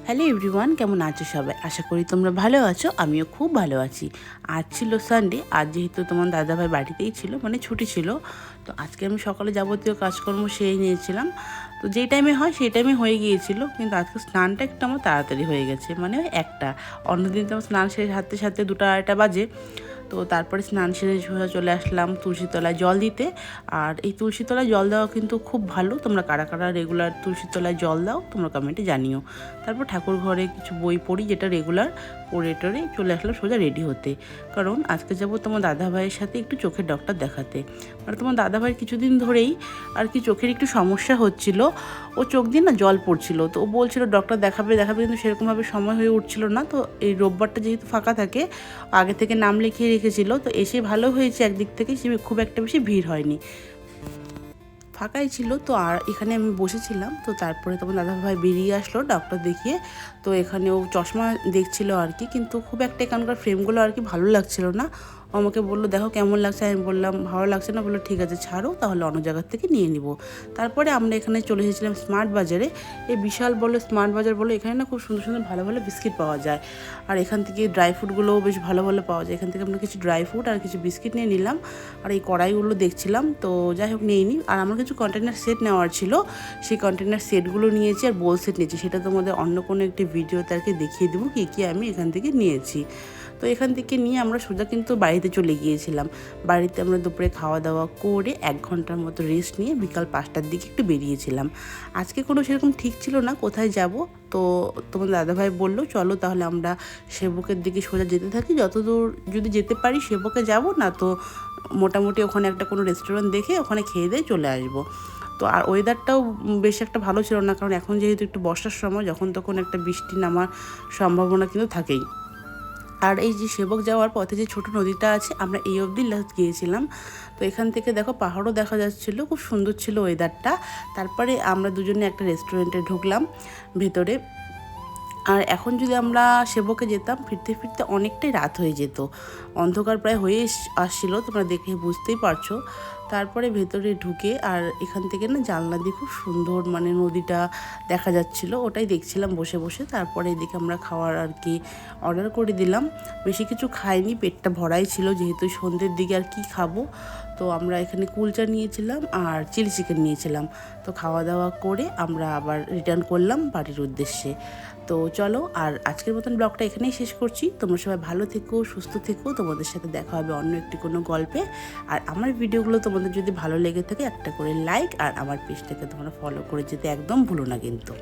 Hello everyone, কেমন আছো সবাই? আশা করি তোমরা ভালো আছো। আমিও খুব ভালো আছি। আজ ছিল সানডে। আজ যেহেতু তোমার দাদাভাই বাড়িতেই ছিল, মানে ছুটি ছিল, তো আজকে আমি সকালে যাবতীয় কাজকর্ম সেরে নিয়েছিলাম। তো যেই টাইমে হয় সেই টাইমে হয়ে গিয়েছিল, কিন্তু আজকে স্নানটা একটু আমার তাড়াতাড়ি হয়ে গেছে, মানে একটা। অন্যদিন তো আমার স্নান শেষ হাতে সাথে 2টা 2:30 বাজে। তো তারপরে স্নান সেরে সোজা চলে আসলাম তুলসী তলায় জল দিতে। আর এই তুলসী তলায় জল দেওয়া কিন্তু খুব ভালো। তোমরা কারা কারা রেগুলার তুলসী তলায় জল দাও তোমরা কমেন্টে জানিও। তারপর ঠাকুর ঘরে কিছু বই পড়ি, যেটা রেগুলার পড়ে টরে চলে আসলাম সোজা রেডি হতে। কারণ আজকে যাবো তোমার দাদাভাইয়ের সাথে একটু চোখের ডক্টর দেখাতে। মানে তোমার দাদাভাইয়ের কিছুদিন ধরেই আর কি চোখের একটু সমস্যা হচ্ছিল। ও চোখ দিয়ে না জল পড়ছিল, তো ও বলছিল ডক্টর দেখাবে দেখাবে, কিন্তু সেরকমভাবে সময় হয়ে উঠছিল না। তো এই রোববারটা যেহেতু ফাঁকা থাকে, আগে থেকে নাম লিখিয়ে রেখেছিল, তো এসে ভালো হয়েছে একদিক থেকে, সে খুব একটা বেশি ভিড় হয়নি, ফাঁকাই ছিল। তো আর এখানে আমি বসেছিলাম। তো তারপরে তোমার দাদাভাই বেরিয়ে আসলো ডক্টর দেখিয়ে। তো এখানে ও চশমা দেখছিল আর কি, কিন্তু খুব একটা এখানকার ফ্রেমগুলো আর কি ভালো লাগছিল না। ও আমাকে বললো দেখো কেমন লাগছে। আমি বললাম ভালো লাগছে না। বললো ঠিক আছে ছাড়ো, তাহলে অন্য জায়গার থেকে নিয়ে নিব। তারপরে আমরা এখানে চলে এসেছিলাম স্মার্ট বাজারে। এই বিশাল বলো স্মার্ট বাজার বলো, এখানে না খুব সুন্দর সুন্দর ভালো ভালো বিস্কিট পাওয়া যায়। আর এখান থেকে ড্রাই ফ্রুটগুলোও বেশ ভালো ভালো পাওয়া যায়। এখান থেকে আমরা কিছু ড্রাই ফ্রুট আর কিছু বিস্কিট নিয়ে নিলাম। আর এই কড়াইগুলো দেখছিলাম, তো যাই হোক নিয়ে নিই। আর আমার কিছু কন্টেনার সেট নেওয়ার ছিল, সেই কন্টেনার সেটগুলো নিয়েছি আর বোল সেট নিয়েছি। সেটা তোমাদের অন্য কোনো একটি ভিডিওতে আর কি দেখিয়ে দেবো কী কী আমি এখান থেকে নিয়েছি। তো এখান থেকে নিয়ে আমরা সোজা কিন্তু বাড়িতে চলে গিয়েছিলাম। বাড়িতে আমরা দুপুরে খাওয়া দাওয়া করে 1 ঘন্টার মতো রেস্ট নিয়ে বিকাল 5টার দিকে একটু বেরিয়েছিলাম। আজকে কোনো সেরকম ঠিক ছিল না কোথায় যাব। তো তোমার দাদাভাই বললো চলো তাহলে আমরা সেবকের দিকে সোজা যেতে থাকি, যতদূর যদি যেতে পারি সেবকে যাব, না তো মোটামুটি ওখানে একটা কোনো রেস্টুরেন্ট দেখে ওখানে খেয়ে দিয়ে চলে আসবো। তো আর ওয়েদারটাও বেশ একটা ভালো ছিল না, কারণ এখন যেহেতু একটু বর্ষার সময়, যখন তখন একটা বৃষ্টি নামার সম্ভাবনা কিন্তু থাকেই। আর এই যে সেবক যাওয়ার পথে যে ছোট নদীটা আছে, আমরা এই অবধি লাস্ট গিয়েছিলাম। তো এখান থেকে দেখো পাহাড়ও দেখা যাচ্ছিলো, খুব সুন্দর ছিল ওয়েদারটা। তারপরে আমরা দুজনে একটা রেস্টুরেন্টে ঢুকলাম ভেতরে। আর এখন যদি আমরা সেবকে যেতাম, ফিরতে ফিরতে অনেকটাই রাত হয়ে যেত, অন্ধকার প্রায় হয়ে আসছিলো, তোমরা দেখে বুঝতেই পারছো। তারপরে ভেতরে ঢুকে আর এখান থেকে না জানলা দিয়ে খুব সুন্দর মানে নদীটা দেখা যাচ্ছিলো, ওটাই দেখছিলাম বসে বসে। তারপরে এদিকে আমরা খাওয়ার আর কি অর্ডার করে দিলাম। বেশি কিছু খাইনি, পেটটা ভরাই ছিল, যেহেতু সন্ধ্যের দিকে আর কি খাবো। তো আমরা এখানে কুলচা নিয়েছিলাম আর চিলি চিকেন নিয়েছিলাম। তো খাওয়া দাওয়া করে আমরা আবার রিটার্ন করলাম বাড়ির উদ্দেশ্যে। তো চলো, আর আজকের মতন ব্লগটা এখানেই শেষ করছি। তোমরা সবাই ভালো থেকো, সুস্থ থেকো। তোমাদের সাথে দেখা হবে অন্য একটি কোনো গল্পে। আর আমার ভিডিওগুলো তোমাদের যদি ভালো লেগে থাকে, একটা করে লাইক আর আমার পেজটাকে তোমরা ফলো করে যেতে একদম ভুলো না কিন্তু।